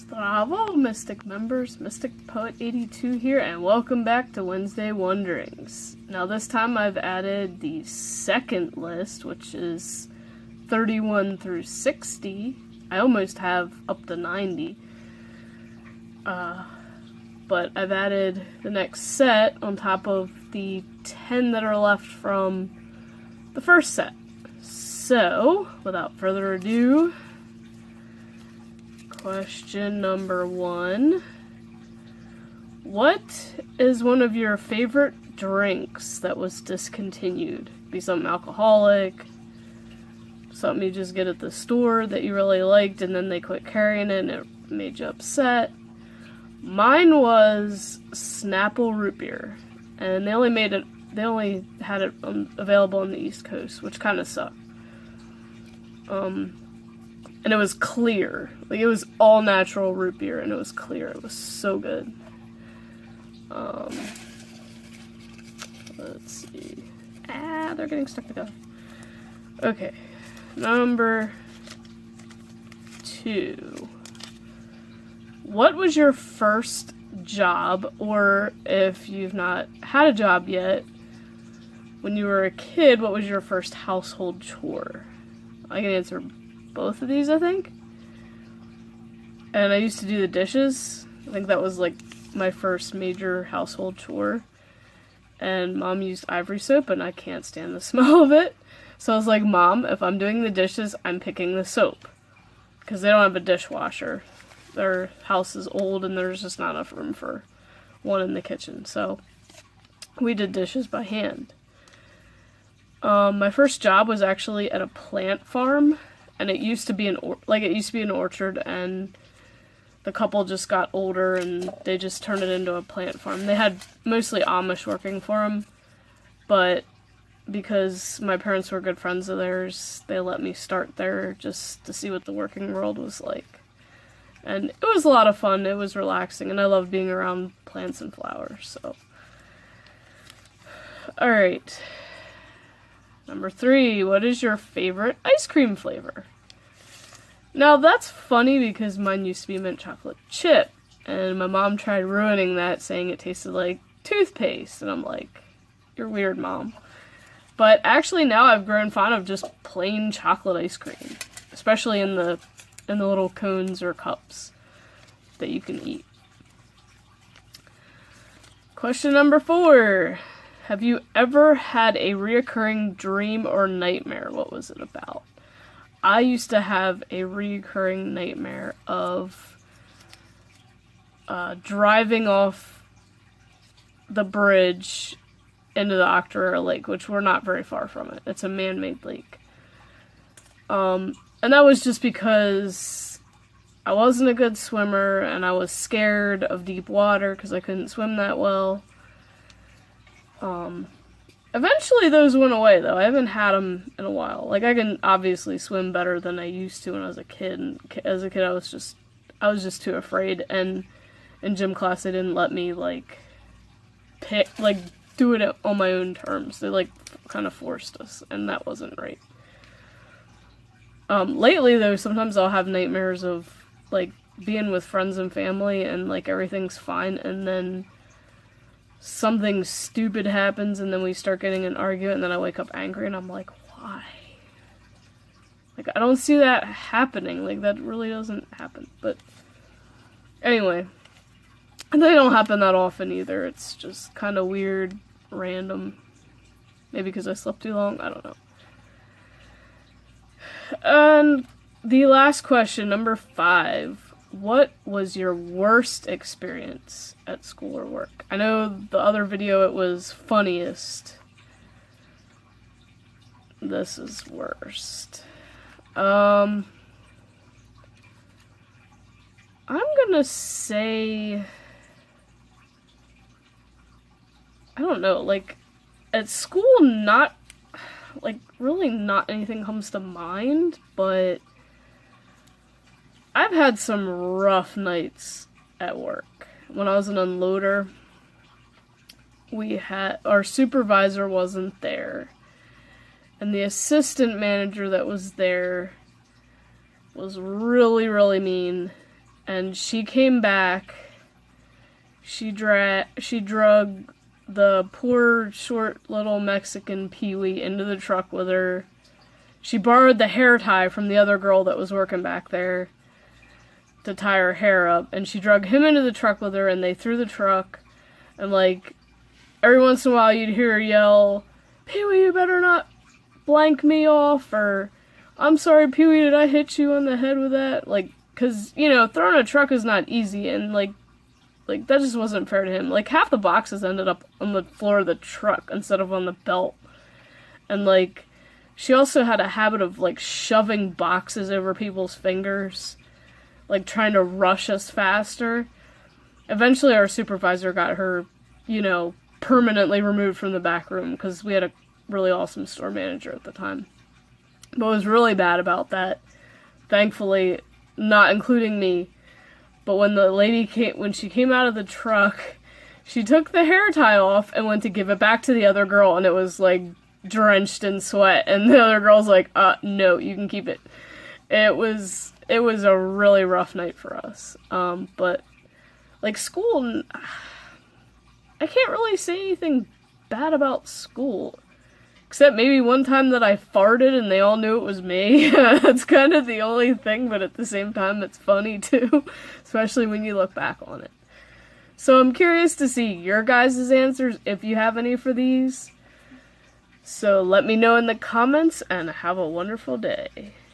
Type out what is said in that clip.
Bravo, Mystic members, Mystic Poet 82 here, and welcome back to Wednesday Wanderings. Now this time I've added the second list, which is 31 through 60. I almost have up to 90. But I've added the next set on top of the 10 that are left from the first set. So, without further ado, question number 1. What is one of your favorite drinks that was discontinued? Be something alcoholic, something you just get at the store that you really liked and then they quit carrying it and it made you upset. Mine was Snapple root beer, and they only had it available on the East Coast, which kind of sucked. And it was clear. Like, it was all natural root beer, and it was clear. It was so good. Let's see. They're getting stuck together. Okay. Number 2. What was your first job, or if you've not had a job yet, when you were a kid, what was your first household chore? I can answer both of these, I think. And I used to do the dishes. I think that was like my first major household chore. And Mom used Ivory soap, and I can't stand the smell of it. So I was like, Mom, if I'm doing the dishes, I'm picking the soap. Because they don't have a dishwasher. Their house is old, and there's just not enough room for one in the kitchen. So we did dishes by hand. My first job was actually at a plant farm. And it used to be an orchard, and the couple just got older, and they just turned it into a plant farm. They had mostly Amish working for them, but because my parents were good friends of theirs, they let me start there just to see what the working world was like. And it was a lot of fun. It was relaxing, and I loved being around plants and flowers. So, all right. Number 3, what is your favorite ice cream flavor? Now that's funny because mine used to be mint chocolate chip, and my mom tried ruining that, saying it tasted like toothpaste, and I'm like, you're weird, Mom. But actually now I've grown fond of just plain chocolate ice cream, especially in the little cones or cups that you can eat. Question number 4. Have you ever had a reoccurring dream or nightmare? What was it about? I used to have a reoccurring nightmare of driving off the bridge into the Octorara Lake, which we're not very far from it. It's a man-made lake. And that was just because I wasn't a good swimmer, and I was scared of deep water because I couldn't swim that well. Eventually those went away, though. I haven't had them in a while. Like, I can obviously swim better than I used to when I was a kid. And as a kid, I was just too afraid. And in gym class, they didn't let me, do it on my own terms. They, kind of forced us, and that wasn't right. Lately, though, sometimes I'll have nightmares of, being with friends and family, and, everything's fine, and then something stupid happens, and then we start getting an argument, and then I wake up angry, and I'm like, why? I don't see that happening. That really doesn't happen. But anyway, and they don't happen that often either. It's just kind of weird, random. Maybe because I slept too long. I don't know. And the last question, number 5. What was your worst experience at school or work? I know the other video it was funniest. This is worst. I'm gonna say, I don't know, at school, not, really not anything comes to mind, but I've had some rough nights at work. When I was an unloader, our supervisor wasn't there, and the assistant manager that was there was really, really mean, and she came back. She drug the poor, short, little Mexican Pee-wee into the truck with her. She borrowed the hair tie from the other girl that was working back there to tie her hair up, and she drug him into the truck with her, and they threw the truck, and, like, every once in a while you'd hear her yell, "Pee-wee, you better not blank me off," or, "I'm sorry, Pee-wee, did I hit you on the head with that?" Like, cause, you know, throwing a truck is not easy, and, like, that just wasn't fair to him. Like, half the boxes ended up on the floor of the truck instead of on the belt. And, like, she also had a habit of, like, shoving boxes over people's fingers, like, trying to rush us faster. Eventually, our supervisor got her, you know, permanently removed from the back room, because we had a really awesome store manager at the time. But what was really bad about that, thankfully, not including me, but when she came out of the truck, she took the hair tie off and went to give it back to the other girl, and it was, like, drenched in sweat, and the other girl's like, no, you can keep it. It was a really rough night for us. But, like, school, I can't really say anything bad about school. Except maybe one time that I farted and they all knew it was me. That's kind of the only thing, but at the same time it's funny too. Especially when you look back on it. So I'm curious to see your guys' answers, if you have any for these. So let me know in the comments, and have a wonderful day.